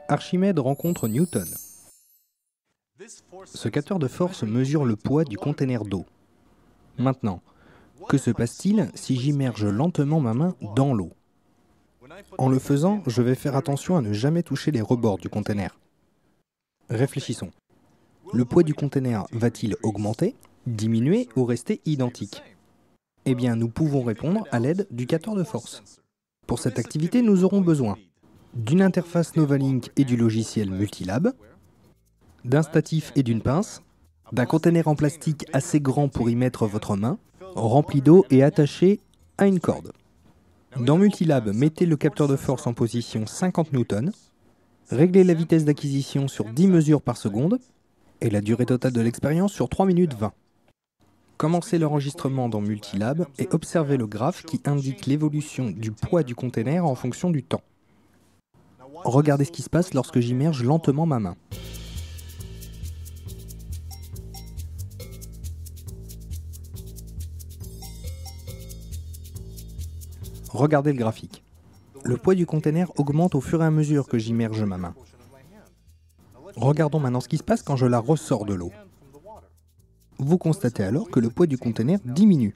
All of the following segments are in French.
Archimède rencontre Newton. Ce capteur de force mesure le poids du conteneur d'eau. Maintenant, que se passe-t-il si j'immerge lentement ma main dans l'eau? En le faisant, je vais faire attention à ne jamais toucher les rebords du conteneur. Réfléchissons. Le poids du conteneur va-t-il augmenter, diminuer ou rester identique? Eh bien, nous pouvons répondre à l'aide du capteur de force. Pour cette activité, nous aurons besoin d'une interface Novalink et du logiciel Multilab, d'un statif et d'une pince, d'un conteneur en plastique assez grand pour y mettre votre main, rempli d'eau et attaché à une corde. Dans Multilab, mettez le capteur de force en position 50 Newton, réglez la vitesse d'acquisition sur 10 mesures par seconde et la durée totale de l'expérience sur 3 minutes 20. Commencez l'enregistrement dans Multilab et observez le graphe qui indique l'évolution du poids du conteneur en fonction du temps. Regardez ce qui se passe lorsque j'immerge lentement ma main. Regardez le graphique. Le poids du conteneur augmente au fur et à mesure que j'immerge ma main. Regardons maintenant ce qui se passe quand je la ressors de l'eau. Vous constatez alors que le poids du conteneur diminue.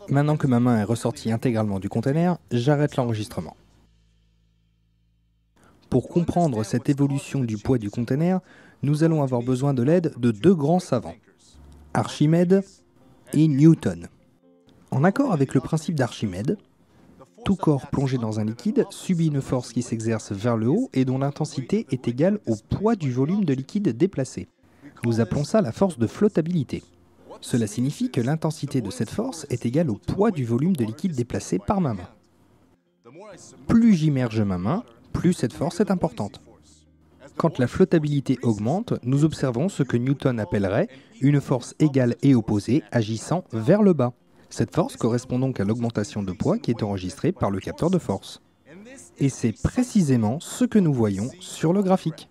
Maintenant que ma main est ressortie intégralement du conteneur, j'arrête l'enregistrement. Pour comprendre cette évolution du poids du conteneur, nous allons avoir besoin de l'aide de deux grands savants, Archimède et Newton. En accord avec le principe d'Archimède, tout corps plongé dans un liquide subit une force qui s'exerce vers le haut et dont l'intensité est égale au poids du volume de liquide déplacé. Nous appelons ça la force de flottabilité. Cela signifie que l'intensité de cette force est égale au poids du volume de liquide déplacé par ma main. Plus j'immerge ma main, plus cette force est importante. Quand la flottabilité augmente, nous observons ce que Newton appellerait une force égale et opposée agissant vers le bas. Cette force correspond donc à l'augmentation de poids qui est enregistrée par le capteur de force. Et c'est précisément ce que nous voyons sur le graphique.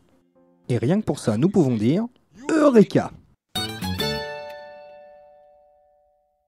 Et rien que pour ça, nous pouvons dire Eureka!